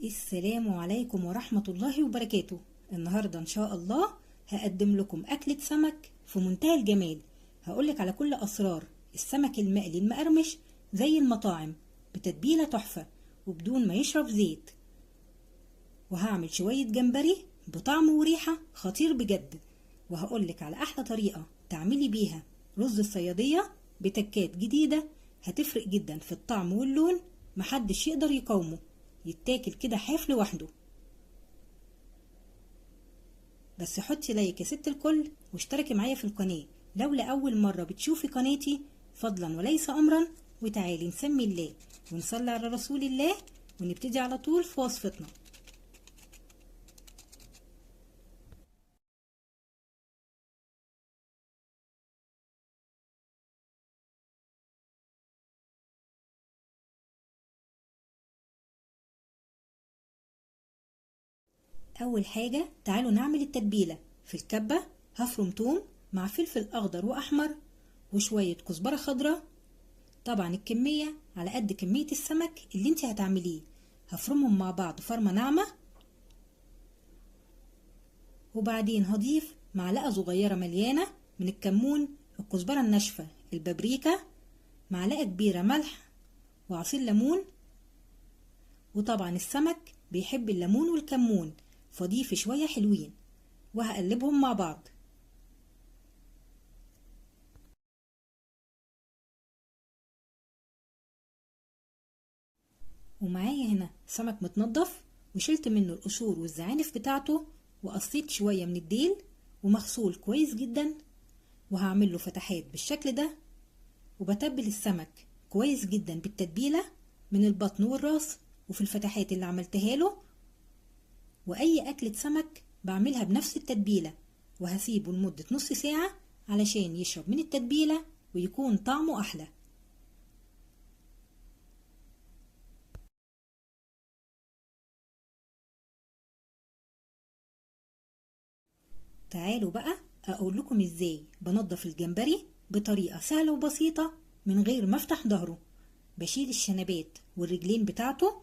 السلام عليكم ورحمة الله وبركاته. النهاردة إن شاء الله هقدم لكم أكلة سمك في منتهى الجمال. هقولك على كل أسرار السمك المقلي المقرمش زي المطاعم بتتبيلة تحفة وبدون ما يشرب زيت. وهعمل شوية جمبري بطعم وريحة خطير بجد. وهقولك على أحلى طريقة تعملي بيها رز الصيادية بتكات جديدة هتفرق جدا في الطعم واللون، محدش يقدر يقاومه، يتاكل كده حاف لوحده. بس حطي لايك يا ست الكل واشتركي معايا في القناة لو لأول مرة بتشوفي قناتي، فضلا وليس أمرا. وتعالي نسمي الله ونصلي على رسول الله ونبتدي على طول في وصفتنا. أول حاجة تعالوا نعمل التتبيلة. في الكبة هفرم توم مع فلفل أخضر وأحمر وشوية كزبرة خضراء. طبعا الكمية على قد كمية السمك اللي انت هتعمليه. هفرمهم مع بعض فرمة ناعمة، وبعدين هضيف معلقة صغيرة مليانة من الكمون، الكزبرة الناشفة، البابريكا، معلقة كبيرة ملح، وعصير ليمون. وطبعا السمك بيحب الليمون والكمون فضيف شوية حلوين، وهقلبهم مع بعض. ومعايا هنا سمك متنضف وشلت منه القشور والزعانف بتاعته، وقصيت شوية من الديل ومغسول كويس جدا، وهعمل له فتحات بالشكل ده. وبتبل السمك كويس جدا بالتتبيلة من البطن والراس وفي الفتحات اللي عملتها له. واي اكلة سمك بعملها بنفس التتبيلة، وهسيبه لمدة نص ساعة علشان يشرب من التتبيلة ويكون طعمه احلى. تعالوا بقى اقول لكم ازاي بنضف الجمبري بطريقة سهلة وبسيطة من غير ما افتح ظهره. بشيل الشنبات والرجلين بتاعته،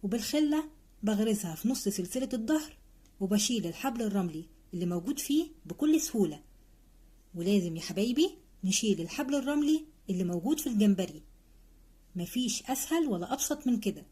وبالخلة بغرزها في نص سلسلة الظهر، وبشيل الحبل الرملي اللي موجود فيه بكل سهولة. ولازم يا حبايبي نشيل الحبل الرملي اللي موجود في الجمبري، مفيش اسهل ولا ابسط من كده.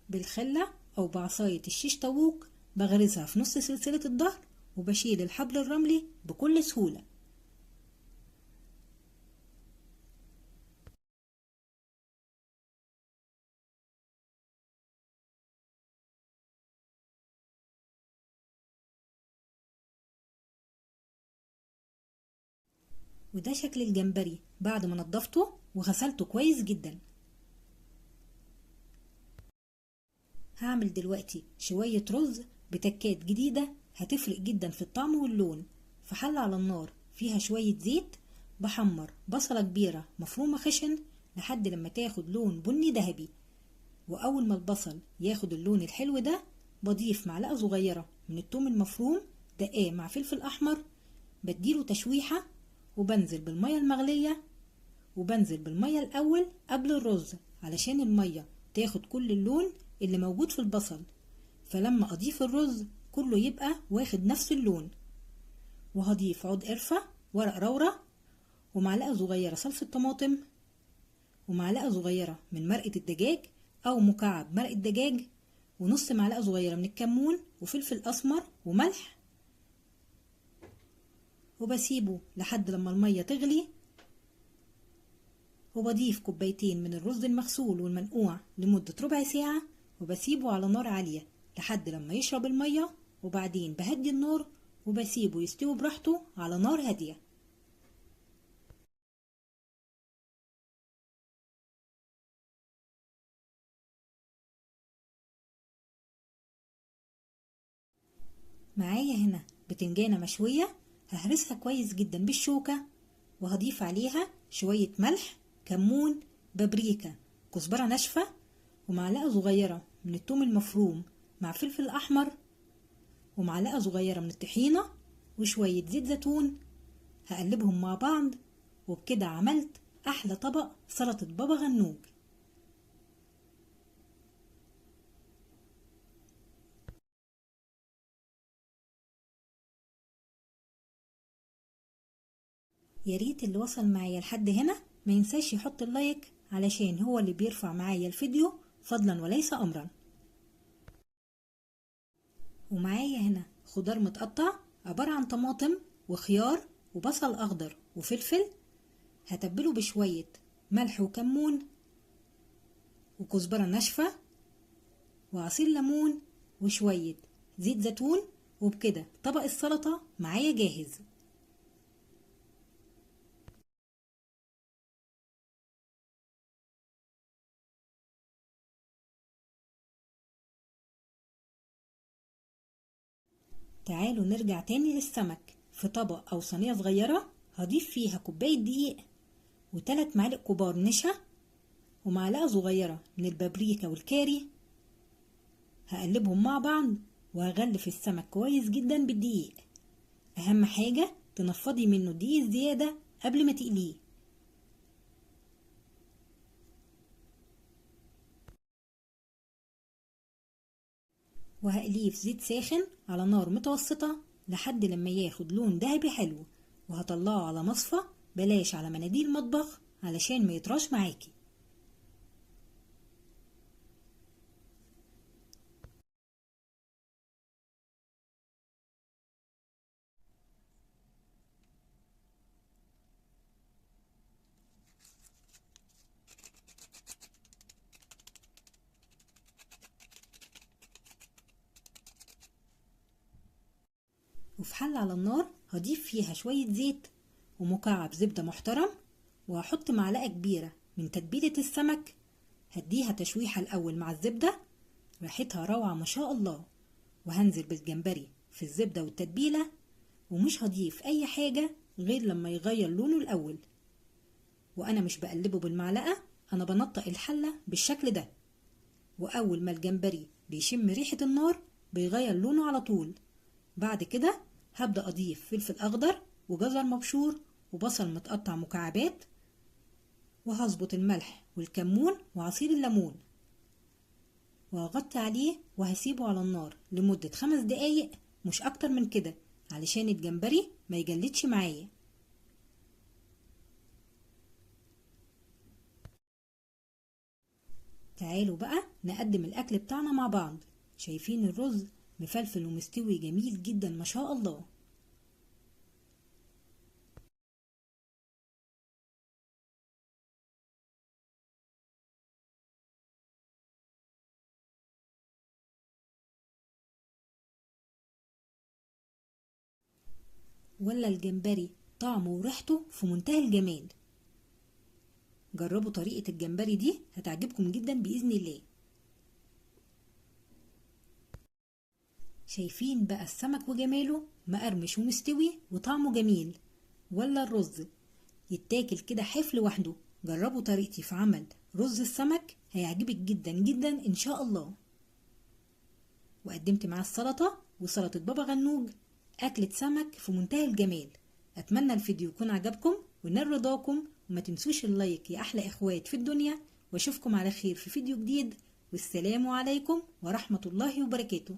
بالخلة او بعصاية الشيش طاووق بغرزها في نص سلسلة الظهر، وبشيل الحبل الرملي بكل سهولة. وده شكل الجمبري بعد ما نضفته وغسلته كويس جدا. هعمل دلوقتي شوية رز بتكات جديدة هتفرق جدا في الطعم واللون. في حلة على النار فيها شوية زيت، بحمر بصلة كبيرة مفرومة خشن لحد لما تاخد لون بني ذهبي. وأول ما البصل ياخد اللون الحلو ده بضيف معلقة صغيرة من الثوم المفروم دقاه مع فلفل أحمر، بديله تشويحة، وبنزل بالمية المغلية. وبنزل بالمية الأول قبل الرز علشان المية تاخد كل اللون اللي موجود في البصل، فلما أضيف الرز كله يبقى واخد نفس اللون. وهضيف عود قرفة، ورق رورة، ومعلقة صغيرة صلصة طماطم، ومعلقة صغيرة من مرقة الدجاج أو مكعب مرقة دجاج، ونص معلقة صغيرة من الكمون وفلفل أسمر وملح. وبسيبه لحد لما المية تغلي، وبضيف كوبايتين من الرز المغسول والمنقوع لمدة ربع ساعة، وبسيبه على نار عالية لحد لما يشرب المية، وبعدين بهدي النار وبسيبه يستوي براحته على نار هادية. معايا هنا بتنجانة مشوية ههرسها كويس جدا بالشوكة، وهضيف عليها شوية ملح، كمون، بابريكا، كزبرة ناشفة، ومعلقة صغيرة من الثوم المفروم مع فلفل أحمر، ومعلقة صغيرة من الطحينة، وشوية زيت زيتون. هقلبهم مع بعض، وبكده عملت أحلى طبق سلطة بابا غنوج. ياريت اللي وصل معايا لحد هنا ما ينساش يحط اللايك، علشان هو اللي بيرفع معايا الفيديو فضلا وليس أمرا. ومعايا هنا خضار متقطع عبارة عن طماطم وخيار وبصل أخضر وفلفل. هتبله بشوية ملح وكمون وكزبرة ناشفة وعصير ليمون وشوية زيت زيتون، وبكده طبق السلطة معايا جاهز. تعالوا نرجع تاني للسمك. في طبق أو صينية صغيرة هضيف فيها كوباية دقيق و3 معالق كبار نشا ومعلقة صغيرة من البابريكا والكاري. هقلبهم مع بعض وهغلف السمك كويس جدا بالدقيق. أهم حاجة تنفضي منه الدقيق الزيادة قبل ما تقليه. وهقليه في زيت ساخن على نار متوسطة لحد لما ياخد لون دهبي حلو، وهطلعه على مصفى، بلاش على مناديل مطبخ علشان ما يطراش معاكي. وفي حلة على النار هضيف فيها شوية زيت ومكعب زبدة محترم، وهحط معلقة كبيرة من تتبيلة السمك. هديها تشويحة الأول مع الزبدة، ريحتها روعة ما شاء الله. وهنزل بالجمبري في الزبدة والتتبيلة، ومش هضيف أي حاجة غير لما يغير لونه الأول. وأنا مش بقلبه بالمعلقة، أنا بنطق الحلة بالشكل ده. وأول ما الجمبري بيشم ريحة النار بيغير لونه على طول. بعد كده هبدأ أضيف فلفل أخضر وجزر مبشور وبصل متقطع مكعبات، وهظبط الملح والكمون وعصير الليمون، وهغطي عليه وهسيبه على النار لمدة 5 دقايق، مش أكتر من كده، علشان الجمبري ما يجلدش معايا. تعالوا بقى نقدم الأكل بتاعنا مع بعض. شايفين الرز مفلفل ومستوي جميل جدا ما شاء الله. ولا الجمبري طعمه وريحته في منتهى الجمال. جربوا طريقة الجمبري دي هتعجبكم جدا بإذن الله. شايفين بقى السمك وجماله مقرمش ومستوي وطعمه جميل. ولا الرز يتاكل كده حاف لوحده. جربوا طريقتي في عمل رز السمك هيعجبك جدا جدا إن شاء الله. وقدمت معاه السلطة وسلطة بابا غنوج، أكلة سمك في منتهى الجمال. أتمنى الفيديو يكون عجبكم ونال رضاكم، وما تنسوش اللايك يا أحلى إخوات في الدنيا. واشوفكم على خير في فيديو جديد، والسلام عليكم ورحمة الله وبركاته.